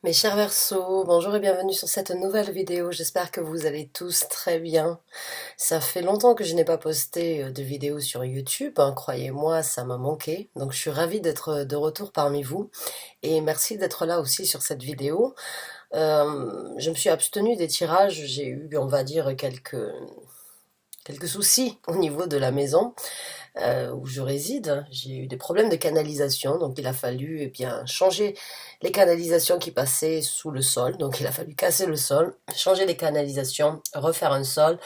Mes chers Verseaux, bonjour et bienvenue sur cette nouvelle vidéo. J'espère que vous allez tous très bien. Ça fait longtemps que je n'ai pas posté de vidéo sur YouTube, hein, croyez-moi, ça m'a manqué. Donc je suis ravie d'être de retour parmi vous et merci d'être là aussi sur cette vidéo. Je me suis abstenue des tirages, j'ai eu, on va dire, quelques soucis au niveau de la maison où je réside. J'ai eu des problèmes de canalisation, donc il a fallu bien changer les canalisations qui passaient sous le sol. Donc il a fallu casser le sol, changer les canalisations, refaire un sol.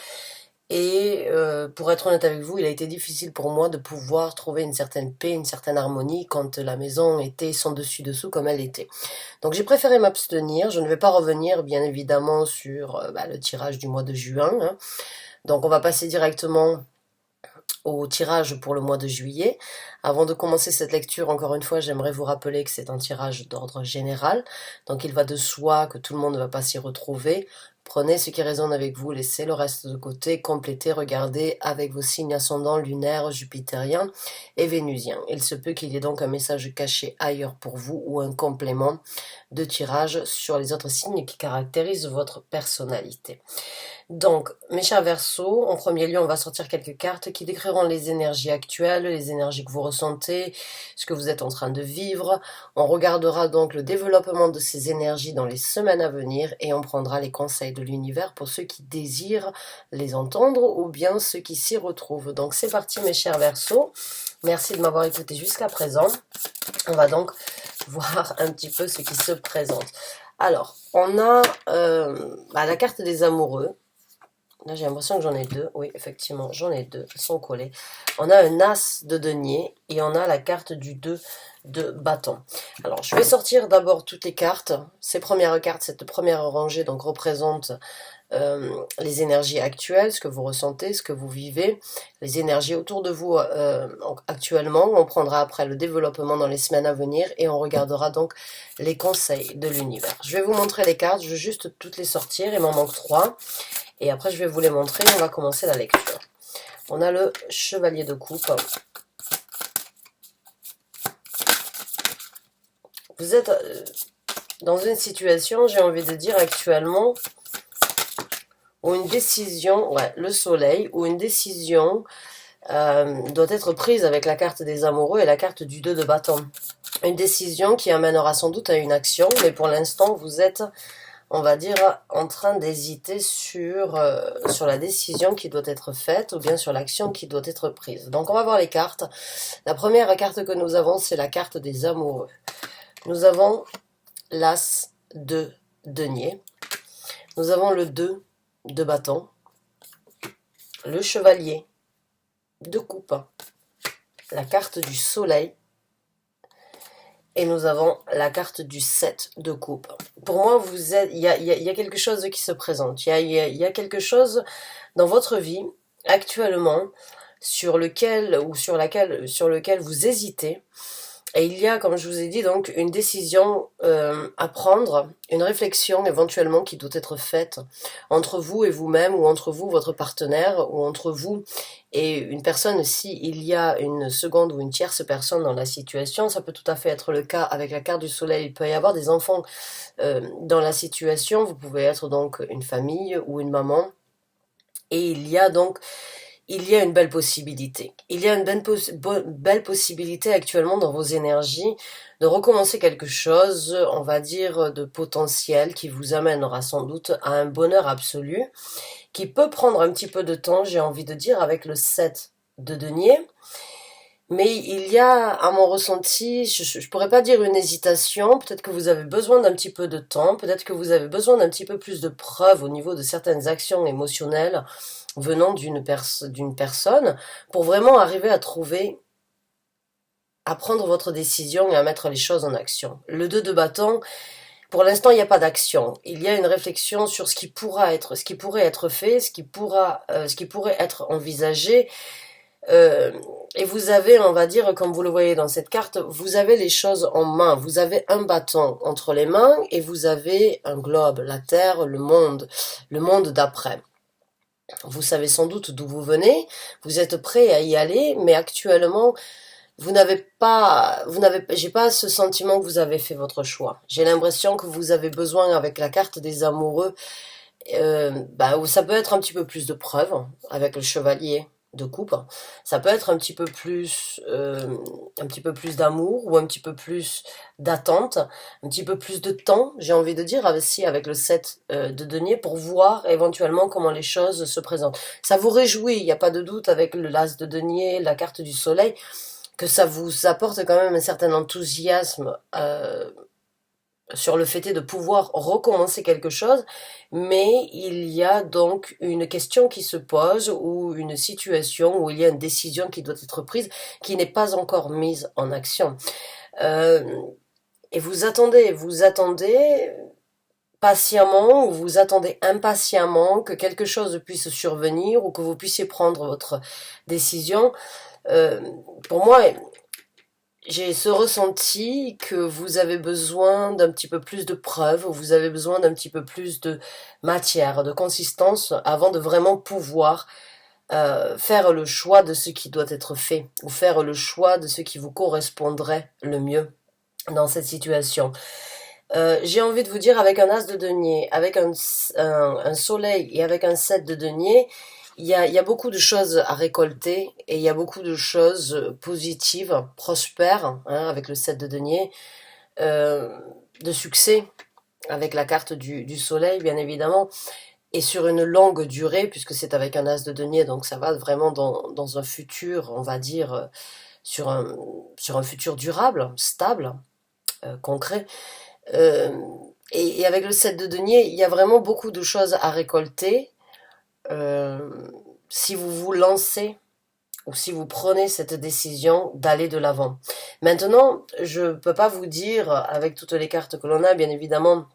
Et pour être honnête avec vous, il a été difficile pour moi de pouvoir trouver une certaine paix, une certaine harmonie quand la maison était sans dessus-dessous comme elle était. Donc j'ai préféré m'abstenir. Je ne vais pas revenir bien évidemment sur le tirage du mois de juin, hein. Donc on va passer directement au tirage pour le mois de juillet. Avant de commencer cette lecture, encore une fois, j'aimerais vous rappeler que c'est un tirage d'ordre général. Donc il va de soi que tout le monde ne va pas s'y retrouver. Prenez ce qui résonne avec vous, laissez le reste de côté, complétez, regardez avec vos signes ascendants, lunaires, jupitériens et vénusiens. Il se peut qu'il y ait donc un message caché ailleurs pour vous ou un complément de tirage sur les autres signes qui caractérisent votre personnalité. Donc, mes chers Verseaux, en premier lieu, on va sortir quelques cartes qui décriront les énergies actuelles, les énergies que vous ressentez, ce que vous êtes en train de vivre. On regardera donc le développement de ces énergies dans les semaines à venir et on prendra les conseils de l'univers pour ceux qui désirent les entendre ou bien ceux qui s'y retrouvent. Donc, c'est parti, mes chers Verseaux. Merci de m'avoir écouté jusqu'à présent. On va donc voir un petit peu ce qui se présente. Alors, on a la carte des amoureux. Là, j'ai l'impression que j'en ai deux. Oui, effectivement, j'en ai deux. Elles sont collées. On a un as de denier et on a la carte du 2 de bâton. Alors, je vais sortir d'abord toutes les cartes. Ces premières cartes, cette première rangée, donc représente les énergies actuelles, ce que vous ressentez, ce que vous vivez, les énergies autour de vous actuellement. On prendra après le développement dans les semaines à venir et on regardera donc les conseils de l'univers. Je vais vous montrer les cartes. Je vais juste toutes les sortir. Il m'en manque 3. Et après, je vais vous les montrer. On va commencer la lecture. On a le chevalier de coupe. Vous êtes dans une situation, j'ai envie de dire actuellement, où une décision, le soleil, où une décision doit être prise avec la carte des amoureux et la carte du 2 de bâton. Une décision qui amènera sans doute à une action, mais pour l'instant, vous êtes, on va dire, en train d'hésiter sur la décision qui doit être faite ou bien sur l'action qui doit être prise. Donc on va voir les cartes. La première carte que nous avons, c'est la carte des amoureux. Nous avons l'as de denier. Nous avons le 2 de bâton. Le chevalier de coupe. La carte du soleil. Et nous avons la carte du 7 de coupe. Pour moi, il y a quelque chose qui se présente. Il y a quelque chose dans votre vie actuellement sur lequel vous hésitez. Et il y a, comme je vous ai dit, donc une décision à prendre, une réflexion éventuellement qui doit être faite entre vous et vous-même, ou entre vous, votre partenaire, ou entre vous et une personne. Si il y a une seconde ou une tierce personne dans la situation, ça peut tout à fait être le cas avec la carte du soleil. Il peut y avoir des enfants dans la situation. Vous pouvez être donc une famille ou une maman. Et il y a une belle possibilité. Il y a une belle possibilité actuellement dans vos énergies de recommencer quelque chose, on va dire, de potentiel qui vous amènera sans doute à un bonheur absolu, qui peut prendre un petit peu de temps, j'ai envie de dire, avec le 7 de denier. Mais il y a, à mon ressenti, je pourrais pas dire une hésitation, peut-être que vous avez besoin d'un petit peu de temps, peut-être que vous avez besoin d'un petit peu plus de preuves au niveau de certaines actions émotionnelles venant d'une personne, pour vraiment arriver à prendre votre décision et à mettre les choses en action. Le 2 de bâton, pour l'instant, il n'y a pas d'action. Il y a une réflexion sur ce qui pourrait être fait, ce qui pourrait être envisagé. Et vous avez, on va dire, comme vous le voyez dans cette carte, vous avez les choses en main. Vous avez un bâton entre les mains et vous avez un globe, la Terre, le monde d'après. Vous savez sans doute d'où vous venez, vous êtes prêt à y aller, mais actuellement, j'ai pas ce sentiment que vous avez fait votre choix. J'ai l'impression que vous avez besoin, avec la carte des amoureux, où ça peut être un petit peu plus de preuves avec le chevalier de coupe. Ça peut être un petit peu plus d'amour ou un petit peu plus d'attente, un petit peu plus de temps, j'ai envie de dire, aussi avec le 7 de denier pour voir éventuellement comment les choses se présentent. Ça vous réjouit, il n'y a pas de doute avec le l'as de denier, la carte du soleil, que ça vous apporte quand même un certain enthousiasme sur le fait de pouvoir recommencer quelque chose, mais il y a donc une question qui se pose ou une situation où il y a une décision qui doit être prise qui n'est pas encore mise en action. Euh, et vous attendez patiemment ou vous attendez impatiemment que quelque chose puisse survenir ou que vous puissiez prendre votre décision. Euh, pour moi, j'ai ce ressenti que vous avez besoin d'un petit peu plus de preuves, vous avez besoin d'un petit peu plus de matière, de consistance, avant de vraiment pouvoir faire le choix de ce qui doit être fait, ou faire le choix de ce qui vous correspondrait le mieux dans cette situation. J'ai envie de vous dire, avec un as de denier, avec un soleil et avec un 7 de denier, il y a beaucoup de choses à récolter et il y a beaucoup de choses positives, prospères, hein, avec le 7 de denier, euh, de succès, avec la carte du soleil, bien évidemment, et sur une longue durée, puisque c'est avec un as de denier, donc ça va vraiment dans un futur, on va dire, sur sur un futur durable, stable, concret. Euh, et avec le 7 de denier, il y a vraiment beaucoup de choses à récolter. Euh, si vous vous lancez ou si vous prenez cette décision d'aller de l'avant. Maintenant, je ne peux pas vous dire, avec toutes les cartes que l'on a, bien évidemment,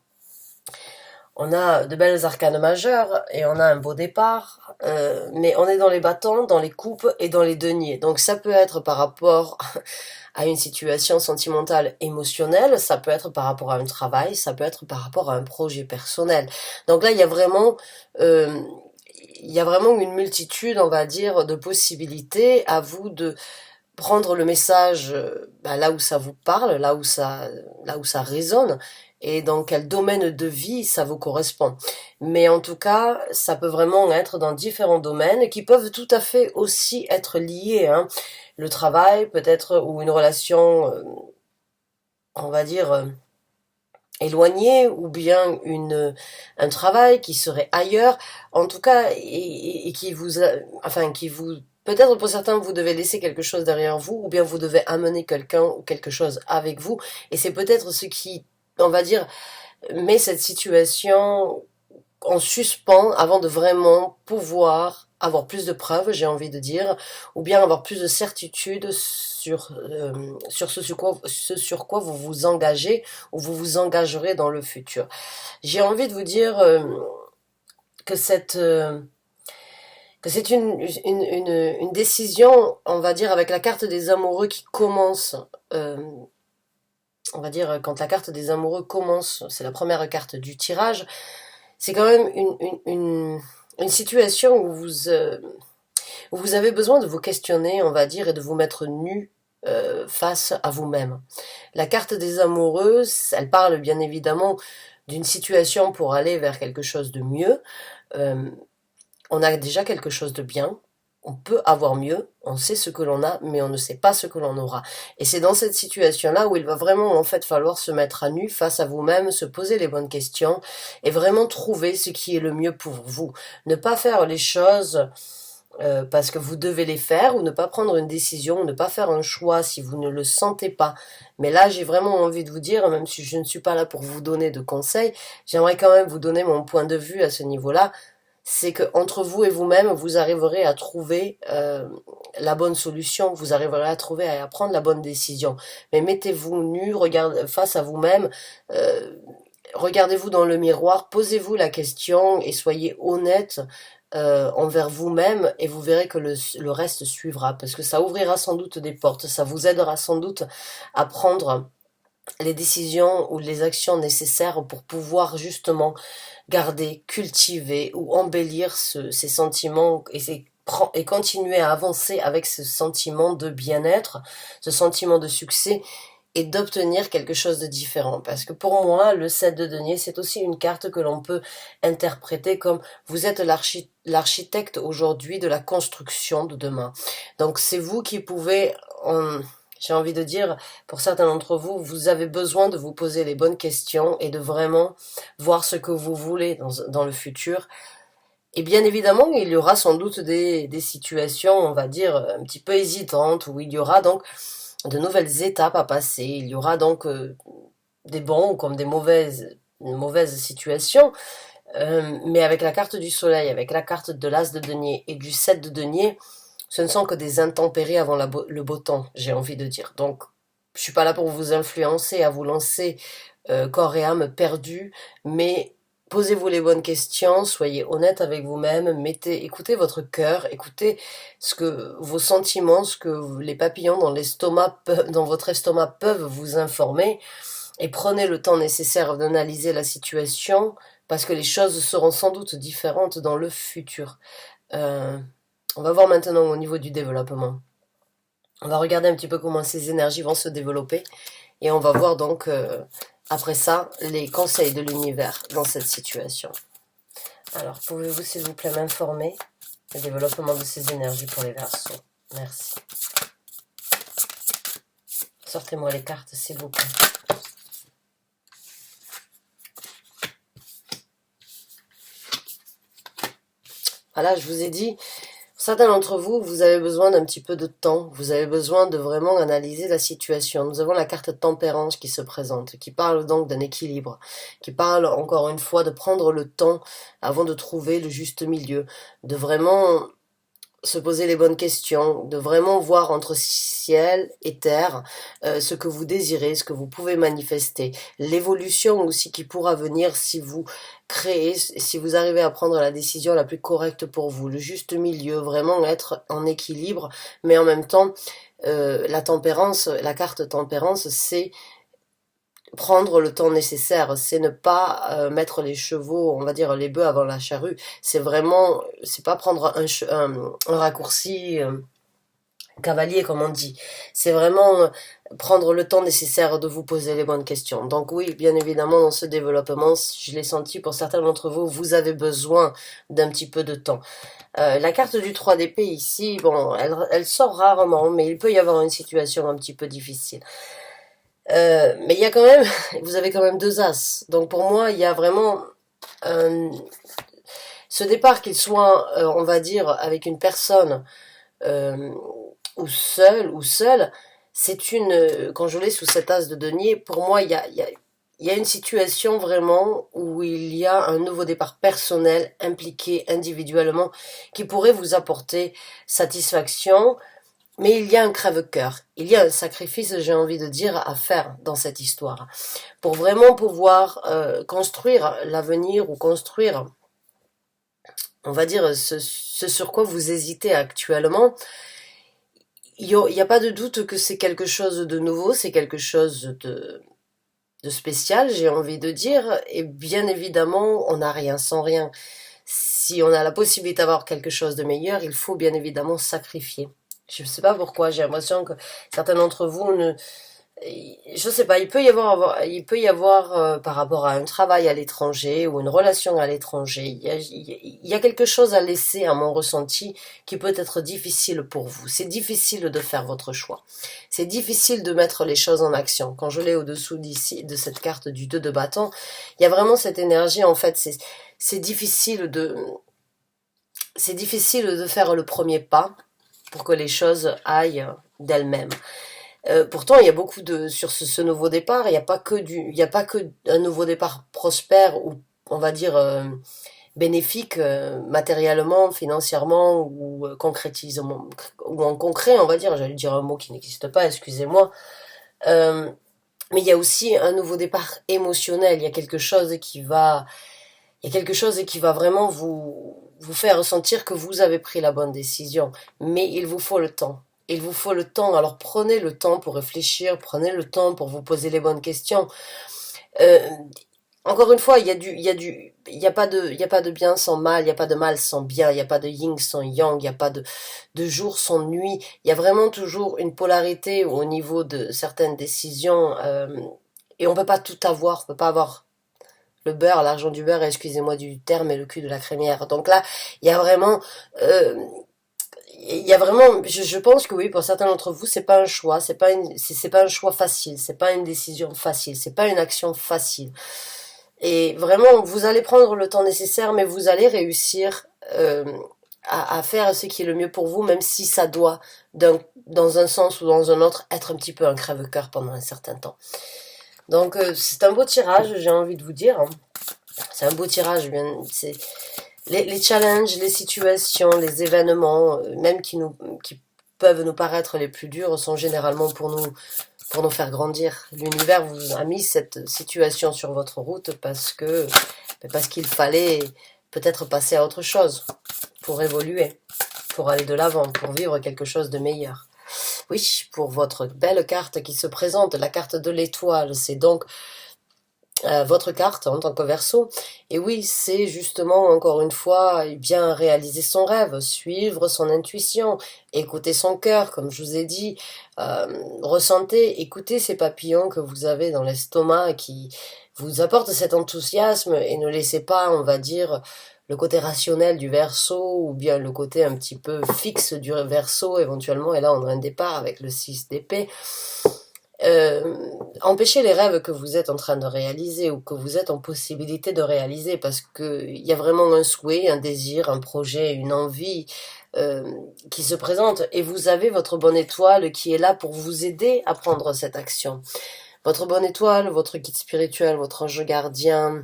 on a de belles arcanes majeures et on a un beau départ, mais on est dans les bâtons, dans les coupes et dans les deniers. Donc ça peut être par rapport à une situation sentimentale, émotionnelle, ça peut être par rapport à un travail, ça peut être par rapport à un projet personnel. Donc là, euh, il y a vraiment une multitude, on va dire, de possibilités. À vous de prendre le message là où ça vous parle, là où ça résonne, et dans quel domaine de vie ça vous correspond. Mais en tout cas, ça peut vraiment être dans différents domaines qui peuvent tout à fait aussi être liés, hein. Le travail, peut-être, ou une relation, on va dire, éloignée, ou bien un travail qui serait ailleurs, en tout cas, et qui qui vous, peut-être pour certains, vous devez laisser quelque chose derrière vous, ou bien vous devez amener quelqu'un ou quelque chose avec vous, et c'est peut-être ce qui, on va dire, met cette situation en suspens avant de vraiment pouvoir avoir plus de preuves, j'ai envie de dire, ou bien avoir plus de certitude sur ce sur quoi vous vous engagez ou vous vous engagerez dans le futur. J'ai envie de vous dire que que c'est une décision, on va dire, avec la carte des amoureux qui commence. On va dire, quand la carte des amoureux commence, c'est la première carte du tirage, c'est quand même une situation où vous avez besoin de vous questionner, on va dire, et de vous mettre nu face à vous-même. La carte des amoureux, elle parle bien évidemment d'une situation pour aller vers quelque chose de mieux. Euh, on a déjà quelque chose de bien, on peut avoir mieux, on sait ce que l'on a, mais on ne sait pas ce que l'on aura. Et c'est dans cette situation-là où il va vraiment en fait falloir se mettre à nu face à vous-même, se poser les bonnes questions et vraiment trouver ce qui est le mieux pour vous. Ne pas faire les choses parce que vous devez les faire, ou ne pas prendre une décision, ou ne pas faire un choix si vous ne le sentez pas. Mais là, j'ai vraiment envie de vous dire, même si je ne suis pas là pour vous donner de conseils, j'aimerais quand même vous donner mon point de vue à ce niveau-là. C'est que entre vous et vous-même, vous arriverez à trouver la bonne solution, vous arriverez à trouver à prendre la bonne décision. Mais mettez-vous nu, regardez face à vous-même, euh, regardez-vous dans le miroir, posez-vous la question et soyez honnête envers vous-même, et vous verrez que le reste suivra, parce que ça ouvrira sans doute des portes, ça vous aidera sans doute à prendre les décisions ou les actions nécessaires pour pouvoir justement garder, cultiver ou embellir ces sentiments et ces et continuer à avancer avec ce sentiment de bien-être, ce sentiment de succès et d'obtenir quelque chose de différent. Parce que pour moi, le 7 de denier, c'est aussi une carte que l'on peut interpréter comme vous êtes l'architecte aujourd'hui de la construction de demain. Donc c'est vous qui pouvez, j'ai envie de dire, pour certains d'entre vous, vous avez besoin de vous poser les bonnes questions et de vraiment voir ce que vous voulez dans le futur. Et bien évidemment, il y aura sans doute des situations, on va dire, un petit peu hésitantes, où il y aura donc de nouvelles étapes à passer. Il y aura donc des bons comme des mauvaises situations. Mais avec la carte du soleil, avec la carte de l'as de denier et du 7 de denier, ce ne sont que des intempéries avant le beau temps, j'ai envie de dire. Donc, je suis pas là pour vous influencer, à vous lancer corps et âme perdus, mais posez-vous les bonnes questions, soyez honnête avec vous-même, écoutez votre cœur, écoutez ce que vos sentiments, ce que les papillons dans votre estomac peuvent vous informer, et prenez le temps nécessaire d'analyser la situation, parce que les choses seront sans doute différentes dans le futur. On va voir maintenant au niveau du développement. On va regarder un petit peu comment ces énergies vont se développer, et on va voir donc après ça les conseils de l'univers dans cette situation. Alors, pouvez-vous s'il vous plaît m'informer du développement de ces énergies pour les Verseaux? Merci. Sortez-moi les cartes s'il vous plaît. Voilà, je vous ai dit, certains d'entre vous, vous avez besoin d'un petit peu de temps, vous avez besoin de vraiment analyser la situation. Nous avons la carte tempérance qui se présente, qui parle donc d'un équilibre, qui parle encore une fois de prendre le temps avant de trouver le juste milieu, de vraiment se poser les bonnes questions, de vraiment voir entre ciel et terre ce que vous désirez, ce que vous pouvez manifester, l'évolution aussi qui pourra venir si vous créez, si vous arrivez à prendre la décision la plus correcte pour vous, le juste milieu, vraiment être en équilibre, mais en même temps, la tempérance, la carte tempérance, c'est prendre le temps nécessaire, c'est ne pas mettre les chevaux, on va dire les bœufs avant la charrue, c'est vraiment, c'est pas prendre un raccourci cavalier comme on dit, c'est vraiment prendre le temps nécessaire de vous poser les bonnes questions. Donc oui, bien évidemment, dans ce développement, je l'ai senti pour certains d'entre vous, vous avez besoin d'un petit peu de temps. La carte du 3 d'épée ici, bon, elle sort rarement, mais il peut y avoir une situation un petit peu difficile. Mais il y a quand même, vous avez quand même 2 as. Donc pour moi, il y a vraiment ce départ, qu'il soit, on va dire, avec une personne ou seule, c'est une, quand je l'ai sous cet as de denier, pour moi, il y a une situation vraiment où il y a un nouveau départ personnel, impliqué individuellement, qui pourrait vous apporter satisfaction. Mais il y a un crève-cœur, il y a un sacrifice, j'ai envie de dire, à faire dans cette histoire. Pour vraiment pouvoir construire l'avenir ou construire, on va dire, ce sur quoi vous hésitez actuellement, il n'y a pas de doute que c'est quelque chose de nouveau, c'est quelque chose de spécial, j'ai envie de dire, et bien évidemment, on n'a rien sans rien. Si on a la possibilité d'avoir quelque chose de meilleur, il faut bien évidemment sacrifier. Je ne sais pas pourquoi, j'ai l'impression que certains d'entre vous ne... Je sais pas, il peut y avoir par rapport à un travail à l'étranger ou une relation à l'étranger, il y a quelque chose à laisser à mon ressenti qui peut être difficile pour vous. C'est difficile de faire votre choix. C'est difficile de mettre les choses en action. Quand je l'ai au-dessous d'ici, de cette carte du 2 de bâton, il y a vraiment cette énergie, en fait, c'est difficile de faire le premier pas pour que les choses aillent d'elles-mêmes. Pourtant, il y a beaucoup sur ce nouveau départ. Il n'y a pas que un nouveau départ prospère ou on va dire bénéfique matériellement, financièrement ou concrétisement ou en concret, on va dire. J'allais dire un mot qui n'existe pas. Excusez-moi. Mais il y a aussi un nouveau départ émotionnel. Il y a quelque chose qui va vraiment vous faire ressentir que vous avez pris la bonne décision. Mais il vous faut le temps. Il vous faut le temps. Alors prenez le temps pour réfléchir, prenez le temps pour vous poser les bonnes questions. Encore une fois, il y a du il y a pas de bien sans mal, il n'y a pas de mal sans bien, il n'y a pas de yin sans yang, il n'y a pas de jour sans nuit. Il y a vraiment toujours une polarité au niveau de certaines décisions et on peut pas tout avoir, on peut pas avoir le beurre, l'argent du beurre, excusez-moi du terme, et le cul de la crémière. Donc là, il y a vraiment euh, il y a vraiment, je pense que oui, pour certains d'entre vous, c'est pas un choix, c'est pas un choix facile, c'est pas une décision facile, c'est pas une action facile. Et vraiment, vous allez prendre le temps nécessaire, mais vous allez réussir à faire ce qui est le mieux pour vous, même si ça doit, dans un sens ou dans un autre, être un petit peu un crève-cœur pendant un certain temps. Donc c'est un beau tirage, j'ai envie de vous dire. C'est un beau tirage, c'est les challenges, les situations, les événements, même qui peuvent nous paraître les plus durs, sont généralement pour nous faire grandir. L'univers vous a mis cette situation sur votre route parce qu'il fallait peut-être passer à autre chose pour évoluer, pour aller de l'avant, pour vivre quelque chose de meilleur. Oui, pour votre belle carte qui se présente, la carte de l'étoile, c'est donc votre carte en tant que Verseau. Et oui, c'est justement, encore une fois, bien réaliser son rêve, suivre son intuition, écouter son cœur, comme je vous ai dit, ressentez, écoutez ces papillons que vous avez dans l'estomac qui vous apportent cet enthousiasme et ne laissez pas, on va dire, le côté rationnel du Verseau ou bien le côté un petit peu fixe du Verseau éventuellement, et là on a un départ avec le 6 d'épée. Empêcher les rêves que vous êtes en train de réaliser ou que vous êtes en possibilité de réaliser parce que il y a vraiment un souhait, un désir, un projet, une envie qui se présente et vous avez votre bonne étoile qui est là pour vous aider à prendre cette action. Votre bonne étoile, votre guide spirituel, votre ange gardien,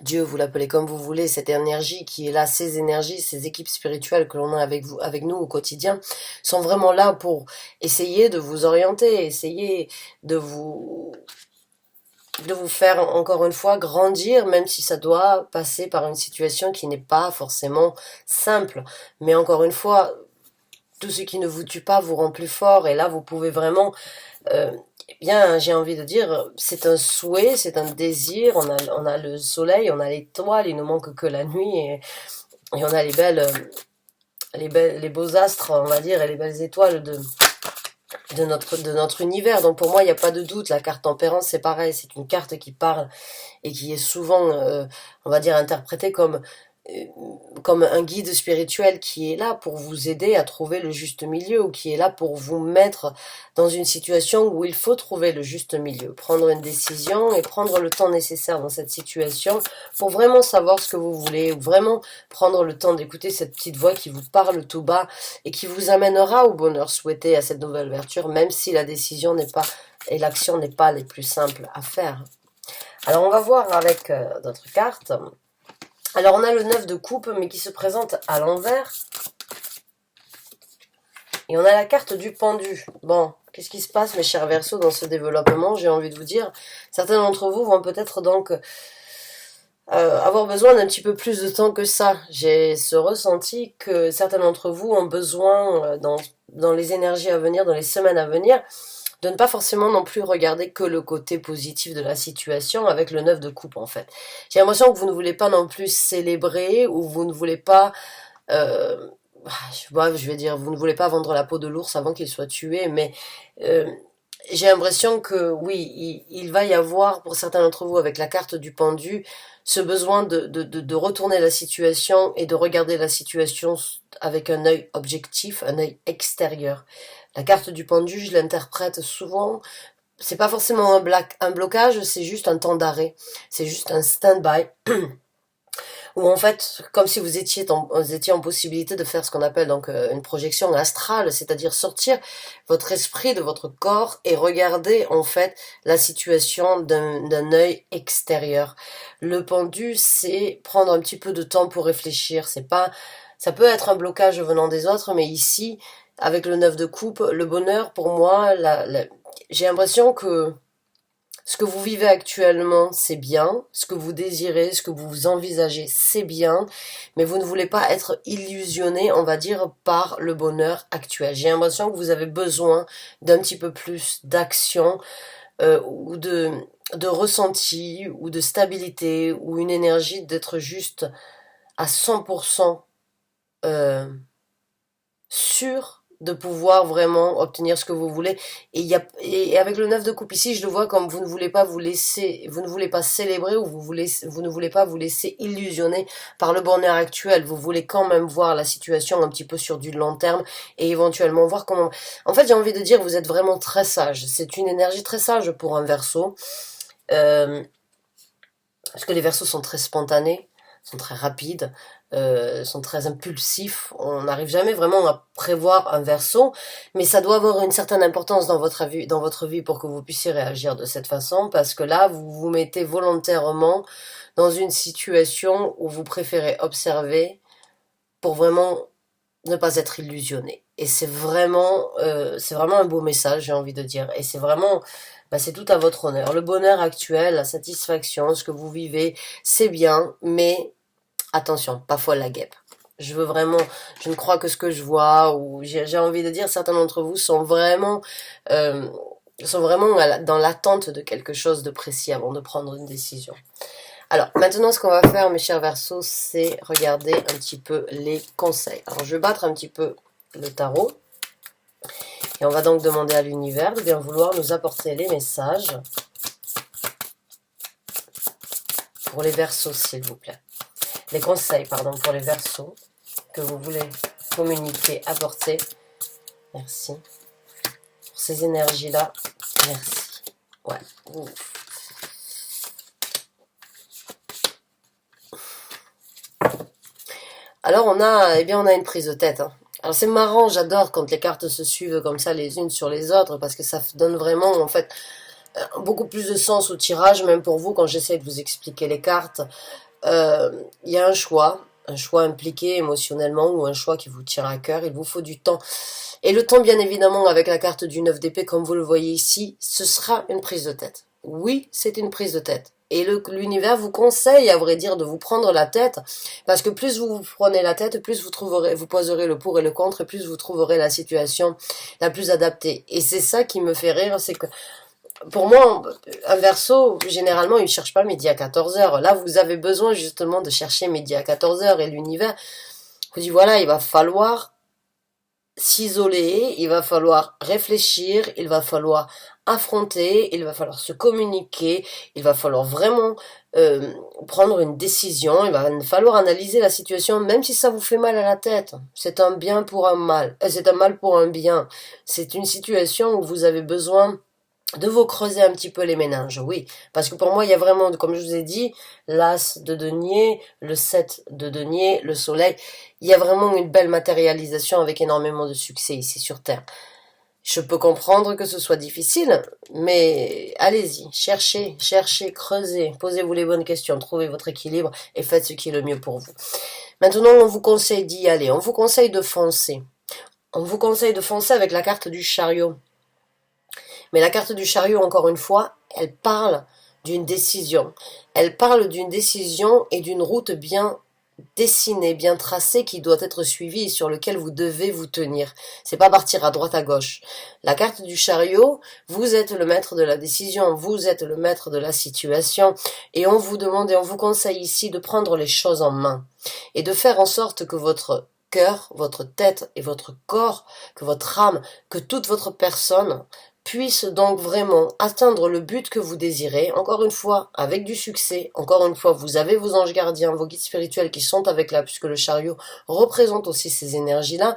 Dieu, vous l'appelez comme vous voulez, cette énergie qui est là, ces énergies, ces équipes spirituelles que l'on a avec vous, avec nous au quotidien, sont vraiment là pour essayer de vous orienter, essayer de vous, de vous faire encore une fois grandir, même si ça doit passer par une situation qui n'est pas forcément simple. Mais encore une fois, tout ce qui ne vous tue pas vous rend plus fort, et là vous pouvez vraiment eh bien, j'ai envie de dire, c'est un souhait, c'est un désir. On a le soleil, on a l'étoile, il nous manque que la nuit et on a les beaux astres, on va dire, et les belles étoiles de notre univers. Donc pour moi, il n'y a pas de doute. La carte tempérance, c'est pareil, c'est une carte qui parle et qui est souvent, on va dire, interprétée euh, comme un guide spirituel qui est là pour vous aider à trouver le juste milieu ou qui est là pour vous mettre dans une situation où il faut trouver le juste milieu, prendre une décision et prendre le temps nécessaire dans cette situation pour vraiment savoir ce que vous voulez ou vraiment prendre le temps d'écouter cette petite voix qui vous parle tout bas et qui vous amènera au bonheur souhaité à cette nouvelle ouverture, même si la décision n'est pas et l'action n'est pas les plus simples à faire. Alors on va voir avec d'autres cartes. Alors on a le 9 de coupe, mais qui se présente à l'envers. Et on a la carte du pendu. Bon, qu'est-ce qui se passe, mes chers Verseaux, dans ce développement? J'ai envie de vous dire, certains d'entre vous vont peut-être donc avoir besoin d'un petit peu plus de temps que ça. J'ai ce ressenti que certains d'entre vous ont besoin, dans les énergies à venir, dans les semaines à venir, de ne pas forcément non plus regarder que le côté positif de la situation avec le 9 de coupe en fait. J'ai l'impression que vous ne voulez pas non plus célébrer ou vous ne voulez pas, euh, je vais dire, vous ne voulez pas vendre la peau de l'ours avant qu'il soit tué, mais euh, j'ai l'impression que oui, il va y avoir pour certains d'entre vous avec la carte du pendu ce besoin de retourner la situation et de regarder la situation avec un œil objectif, un œil extérieur. La carte du pendu, je l'interprète souvent, c'est pas forcément un blocage, c'est juste un temps d'arrêt, c'est juste un stand-by, où en fait, comme si vous étiez en possibilité de faire ce qu'on appelle donc une projection astrale, c'est-à-dire sortir votre esprit de votre corps et regarder en fait la situation d'un œil extérieur. Le pendu, c'est prendre un petit peu de temps pour réfléchir, c'est pas, ça peut être un blocage venant des autres, mais ici, avec le 9 de coupe, le bonheur pour moi, j'ai l'impression que ce que vous vivez actuellement, c'est bien. Ce que vous désirez, ce que vous envisagez, c'est bien. Mais vous ne voulez pas être illusionné, on va dire, par le bonheur actuel. J'ai l'impression que vous avez besoin d'un petit peu plus d'action ou de ressenti, ou de stabilité, ou une énergie d'être juste à 100% sûr de pouvoir vraiment obtenir ce que vous voulez. Et avec le 9 de coupe ici, je le vois comme vous ne voulez pas vous laisser, vous ne voulez pas célébrer, ou vous ne voulez pas vous laisser illusionner par le bonheur actuel. Vous voulez quand même voir la situation un petit peu sur du long terme et éventuellement voir comment... En fait, j'ai envie de dire, vous êtes vraiment très sage. C'est une énergie très sage pour un Verseau. Parce que les Verseaux sont très spontanés, sont très rapides, sont très impulsifs. On n'arrive jamais vraiment à prévoir un Verseau, mais ça doit avoir une certaine importance dans votre vie pour que vous puissiez réagir de cette façon, parce que là, vous vous mettez volontairement dans une situation où vous préférez observer pour vraiment ne pas être illusionné. Et c'est vraiment un beau message, j'ai envie de dire. Et c'est vraiment, c'est tout à votre honneur. Le bonheur actuel, la satisfaction, ce que vous vivez, c'est bien, mais attention, pas folle la guêpe. Je ne crois que ce que je vois, ou j'ai envie de dire, certains d'entre vous sont vraiment dans l'attente de quelque chose de précis avant de prendre une décision. Alors, maintenant, ce qu'on va faire, mes chers Verseaux, c'est regarder un petit peu les conseils. Alors, je vais battre un petit peu le tarot. Et on va donc demander à l'univers de bien vouloir nous apporter les messages pour les Verseaux, s'il vous plaît. Les conseils, pardon, pour les Verseaux que vous voulez communiquer, apporter. Merci. Pour ces énergies-là, merci. Ouais. Ouf. Alors on a une prise de tête. Hein. Alors c'est marrant, j'adore quand les cartes se suivent comme ça les unes sur les autres, parce que ça donne vraiment en fait beaucoup plus de sens au tirage, même pour vous quand j'essaie de vous expliquer les cartes. Il y a un choix impliqué émotionnellement, ou un choix qui vous tient à cœur, il vous faut du temps. Et le temps, bien évidemment, avec la carte du 9 d'épée, comme vous le voyez ici, ce sera une prise de tête. Oui, c'est une prise de tête. Et l'univers vous conseille, à vrai dire, de vous prendre la tête, parce que plus vous vous prenez la tête, plus vous poserez le pour et le contre, et plus vous trouverez la situation la plus adaptée. Et c'est ça qui me fait rire, c'est que, pour moi, un Verseau, généralement, il ne cherche pas midi à 14 heures. Là, vous avez besoin justement de chercher midi à 14 heures, et l'univers vous dit, voilà, il va falloir s'isoler, il va falloir réfléchir, il va falloir affronter, il va falloir se communiquer, il va falloir vraiment prendre une décision, il va falloir analyser la situation, même si ça vous fait mal à la tête. C'est un bien pour un mal, c'est un mal pour un bien. C'est une situation où vous avez besoin de vous creuser un petit peu les méninges, oui. Parce que pour moi, il y a vraiment, comme je vous ai dit, l'As de denier, le 7 de denier, le soleil. Il y a vraiment une belle matérialisation avec énormément de succès ici sur Terre. Je peux comprendre que ce soit difficile, mais allez-y, cherchez, creusez, posez-vous les bonnes questions, trouvez votre équilibre et faites ce qui est le mieux pour vous. Maintenant, on vous conseille d'y aller, on vous conseille de foncer. On vous conseille de foncer avec la carte du chariot. Mais la carte du chariot, encore une fois, elle parle d'une décision. Elle parle d'une décision et d'une route bien dessinée, bien tracée, qui doit être suivie et sur laquelle vous devez vous tenir. C'est pas partir à droite à gauche. La carte du chariot, vous êtes le maître de la décision, vous êtes le maître de la situation, et on vous demande et on vous conseille ici de prendre les choses en main et de faire en sorte que votre cœur, votre tête et votre corps, que votre âme, que toute votre personne puisse donc vraiment atteindre le but que vous désirez, encore une fois, avec du succès. Encore une fois, vous avez vos anges gardiens, vos guides spirituels qui sont avec là, puisque le chariot représente aussi ces énergies-là.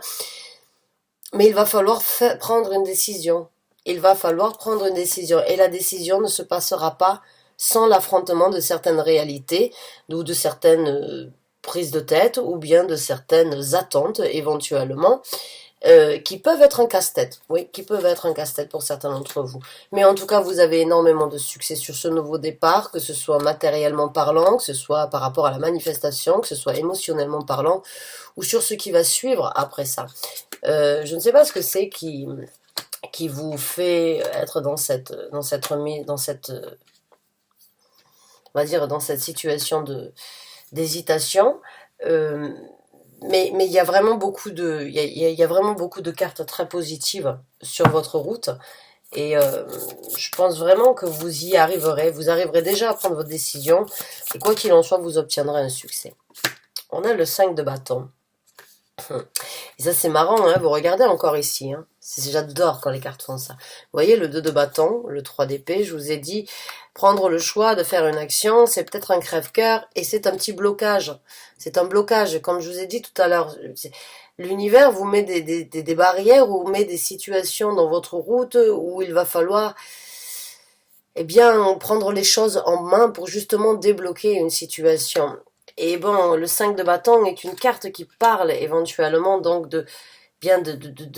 Mais il va falloir prendre une décision. Il va falloir prendre une décision. Et la décision ne se passera pas sans l'affrontement de certaines réalités, ou de certaines prises de tête, ou bien de certaines attentes, éventuellement. Qui peuvent être un casse-tête, oui, qui peuvent être un casse-tête pour certains d'entre vous. Mais en tout cas, vous avez énormément de succès sur ce nouveau départ, que ce soit matériellement parlant, que ce soit par rapport à la manifestation, que ce soit émotionnellement parlant, ou sur ce qui va suivre après ça. Je ne sais pas ce que c'est qui vous fait être dans cette on va dire, dans cette situation d'hésitation. Mais il y a vraiment beaucoup de, il y a vraiment beaucoup de cartes très positives sur votre route. Et je pense vraiment que vous y arriverez. Vous arriverez déjà à prendre votre décision. Et quoi qu'il en soit, vous obtiendrez un succès. On a le 5 de bâton. Et ça, c'est marrant, hein, vous regardez encore ici. Hein. J'adore quand les cartes font ça. Vous voyez, le 2 de bâton, le 3 d'épée, je vous ai dit, prendre le choix de faire une action, c'est peut-être un crève-cœur et c'est un petit blocage. C'est un blocage, comme je vous ai dit tout à l'heure. L'univers vous met des barrières ou met des situations dans votre route où il va falloir eh bien, prendre les choses en main pour justement débloquer une situation. Et bon, le 5 de bâton est une carte qui parle éventuellement donc de bien de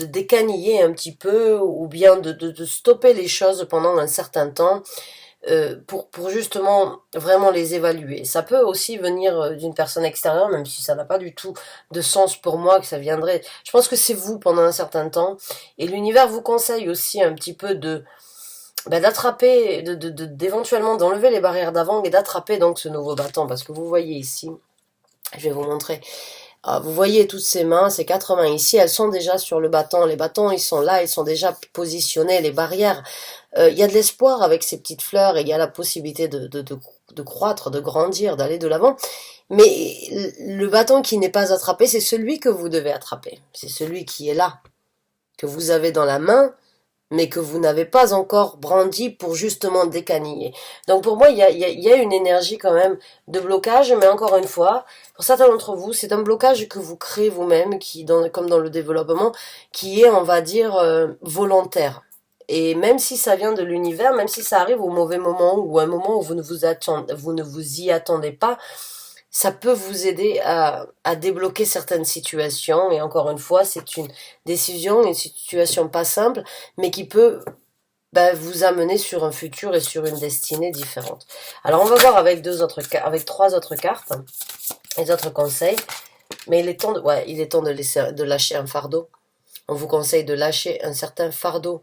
décaniller un petit peu ou bien de stopper les choses pendant un certain temps pour justement vraiment les évaluer. Ça peut aussi venir d'une personne extérieure, même si ça n'a pas du tout de sens pour moi, que ça viendrait. Je pense que c'est vous pendant un certain temps. Et l'univers vous conseille aussi un petit peu d'attraper, d'éventuellement d'enlever les barrières d'avant et d'attraper donc ce nouveau bâton. Parce que vous voyez ici, je vais vous montrer. Vous voyez toutes ces mains, ces 4 mains ici, elles sont déjà sur le bâton. Les bâtons, ils sont là, ils sont déjà positionnés, les barrières. Il y a de l'espoir avec ces petites fleurs et il y a la possibilité de croître, de grandir, d'aller de l'avant. Mais le bâton qui n'est pas attrapé, c'est celui que vous devez attraper. C'est celui qui est là, que vous avez dans la main, mais que vous n'avez pas encore brandi pour justement décaniller. Donc pour moi, il y a une énergie quand même de blocage, mais encore une fois, pour certains d'entre vous, c'est un blocage que vous créez vous-même, comme dans le développement, qui est, on va dire, volontaire. Et même si ça vient de l'univers, même si ça arrive au mauvais moment, ou à un moment où vous ne vous y attendez pas, ça peut vous aider à débloquer certaines situations. Et encore une fois, c'est une décision, une situation pas simple, mais qui peut vous amener sur un futur et sur une destinée différente. Alors on va voir avec trois autres cartes, les autres conseils. Mais il est temps de lâcher un fardeau. On vous conseille de lâcher un certain fardeau.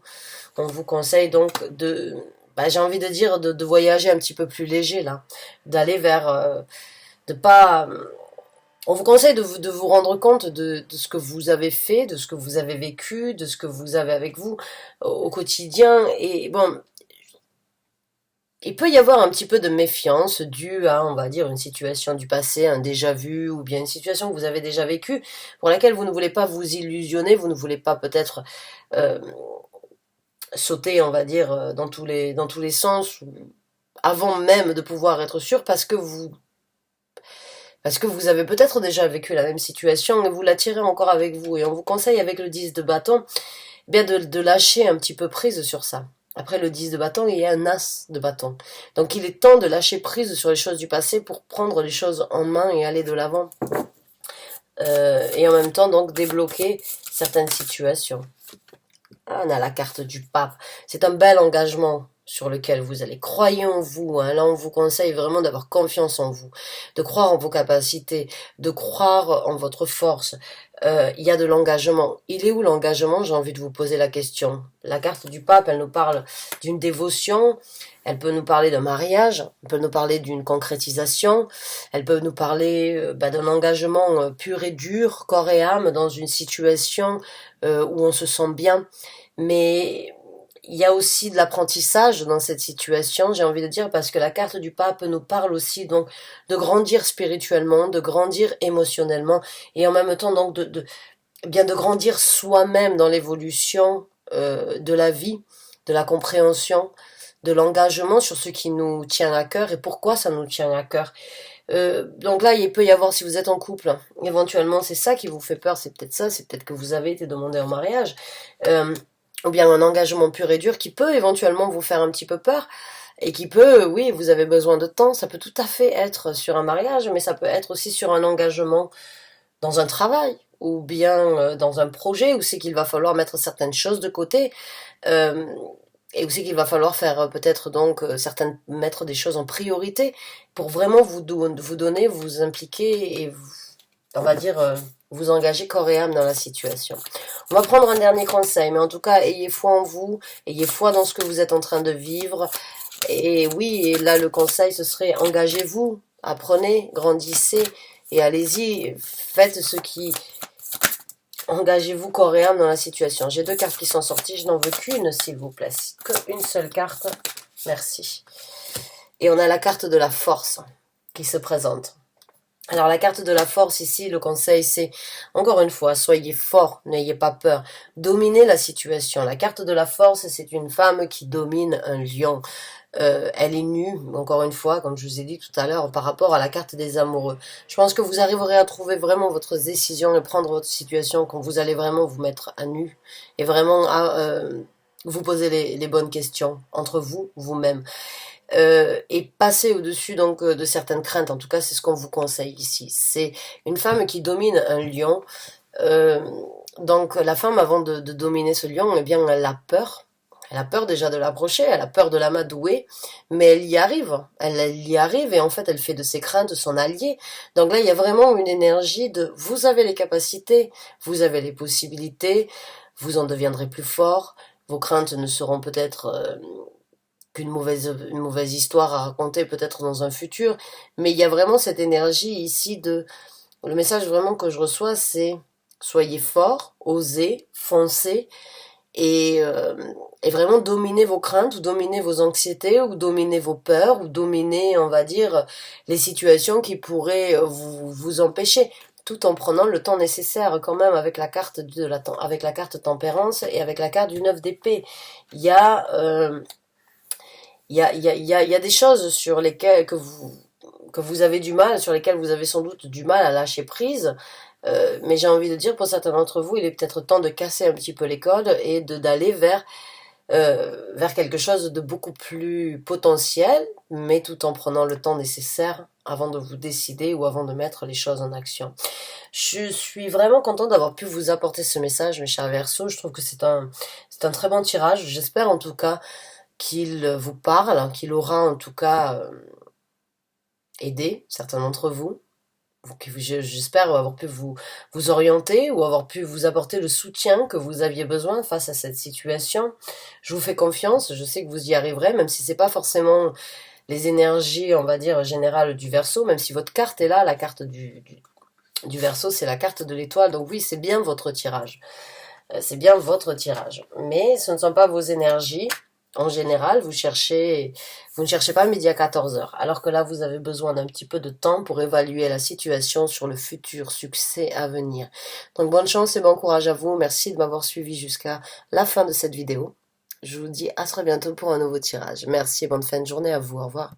On vous conseille donc j'ai envie de dire, de voyager un petit peu plus léger là, d'aller vers de pas. On vous conseille de vous rendre compte de ce que vous avez fait, de ce que vous avez vécu, de ce que vous avez avec vous au quotidien. Et bon, il peut y avoir un petit peu de méfiance due à, on va dire, une situation du passé, un déjà-vu, ou bien une situation que vous avez déjà vécue, pour laquelle vous ne voulez pas vous illusionner, vous ne voulez pas peut-être euh, sauter, on va dire, dans tous les sens, avant même de pouvoir être sûr, parce que vous avez peut-être déjà vécu la même situation et vous la tirez encore avec vous. Et on vous conseille avec le 10 de bâton bien de lâcher un petit peu prise sur ça. Après le 10 de bâton, il y a un as de bâton. Donc il est temps de lâcher prise sur les choses du passé pour prendre les choses en main et aller de l'avant. Et en même temps, donc, débloquer certaines situations. Ah, on a la carte du pape. C'est un bel engagement sur lequel vous allez. Croyez en vous. Hein. Là, on vous conseille vraiment d'avoir confiance en vous, de croire en vos capacités, de croire en votre force. Il y a de l'engagement. Il est où l'engagement? J'ai envie de vous poser la question. La carte du pape, elle nous parle d'une dévotion, elle peut nous parler d'un mariage, elle peut nous parler d'une concrétisation, elle peut nous parler d'un engagement pur et dur, corps et âme, dans une situation où on se sent bien. Mais il y a aussi de l'apprentissage dans cette situation, j'ai envie de dire, parce que la carte du pape nous parle aussi donc de grandir spirituellement, de grandir émotionnellement, et en même temps donc de grandir soi-même dans l'évolution de la vie, de la compréhension, de l'engagement sur ce qui nous tient à cœur et pourquoi ça nous tient à cœur. Donc là, il peut y avoir, si vous êtes en couple, éventuellement c'est ça qui vous fait peur, c'est peut-être ça, c'est peut-être que vous avez été demandé en mariage, ou bien un engagement pur et dur qui peut éventuellement vous faire un petit peu peur, et qui peut, oui, vous avez besoin de temps, ça peut tout à fait être sur un mariage, mais ça peut être aussi sur un engagement dans un travail, ou bien dans un projet, où c'est qu'il va falloir mettre certaines choses de côté, et où c'est qu'il va falloir faire peut-être donc mettre des choses en priorité, pour vraiment vous donner, vous impliquer, et on va dire, vous engager corps et âme dans la situation. On va prendre un dernier conseil, mais en tout cas, ayez foi en vous, ayez foi dans ce que vous êtes en train de vivre. Et oui, et là, le conseil, ce serait engagez-vous, apprenez, grandissez, et allez-y, faites Engagez-vous corps et âme dans la situation. J'ai 2 cartes qui sont sorties, je n'en veux qu'une, s'il vous plaît. Qu'une seule carte. Merci. Et on a la carte de la force qui se présente. Alors la carte de la force ici, le conseil c'est, encore une fois, soyez fort, n'ayez pas peur, dominez la situation. La carte de la force, c'est une femme qui domine un lion. Elle est nue, encore une fois, comme je vous ai dit tout à l'heure, par rapport à la carte des amoureux. Je pense que vous arriverez à trouver vraiment votre décision et prendre votre situation quand vous allez vraiment vous mettre à nu et vraiment vous poser les bonnes questions entre vous, vous-même. Et passer au-dessus donc de certaines craintes. En tout cas, c'est ce qu'on vous conseille ici. C'est une femme qui domine un lion. Euh, donc la femme, avant de dominer ce lion, eh bien, elle a peur. Elle a peur déjà de l'approcher, elle a peur de l'amadouer, mais elle y arrive. Elle y arrive et en fait, elle fait de ses craintes son allié. Donc là, il y a vraiment une énergie de vous avez les capacités, vous avez les possibilités, vous en deviendrez plus fort. Vos craintes ne seront peut-être qu'une mauvaise histoire à raconter peut-être dans un futur, mais il y a vraiment cette énergie ici de... Le message vraiment que je reçois, c'est soyez forts, osez, foncez, et vraiment dominez vos craintes, ou dominez vos anxiétés, ou dominez vos peurs, ou dominez, on va dire, les situations qui pourraient vous empêcher, tout en prenant le temps nécessaire quand même avec la carte avec la carte tempérance et avec la carte du 9 d'épée. Il y a... il y a des choses sur lesquelles que vous avez du mal, sur lesquelles vous avez sans doute du mal à lâcher prise. Mais j'ai envie de dire, pour certains d'entre vous, il est peut-être temps de casser un petit peu les codes et d'aller vers quelque chose de beaucoup plus potentiel, mais tout en prenant le temps nécessaire avant de vous décider ou avant de mettre les choses en action. Je suis vraiment contente d'avoir pu vous apporter ce message, mes chers Verseaux. Je trouve que c'est un très bon tirage. J'espère en tout cas qu'il vous parle, qu'il aura en tout cas aidé certains d'entre vous. J'espère avoir pu vous orienter ou avoir pu vous apporter le soutien que vous aviez besoin face à cette situation. Je vous fais confiance, je sais que vous y arriverez, même si c'est pas forcément les énergies, on va dire, générales du Verseau, même si votre carte est là, la carte du Verseau, c'est la carte de l'étoile, donc oui, c'est bien votre tirage. C'est bien votre tirage. Mais ce ne sont pas vos énergies. En général, vous ne cherchez pas midi à 14 heures. Alors que là, vous avez besoin d'un petit peu de temps pour évaluer la situation sur le futur succès à venir. Donc, bonne chance et bon courage à vous. Merci de m'avoir suivi jusqu'à la fin de cette vidéo. Je vous dis à très bientôt pour un nouveau tirage. Merci et bonne fin de journée à vous. Au revoir.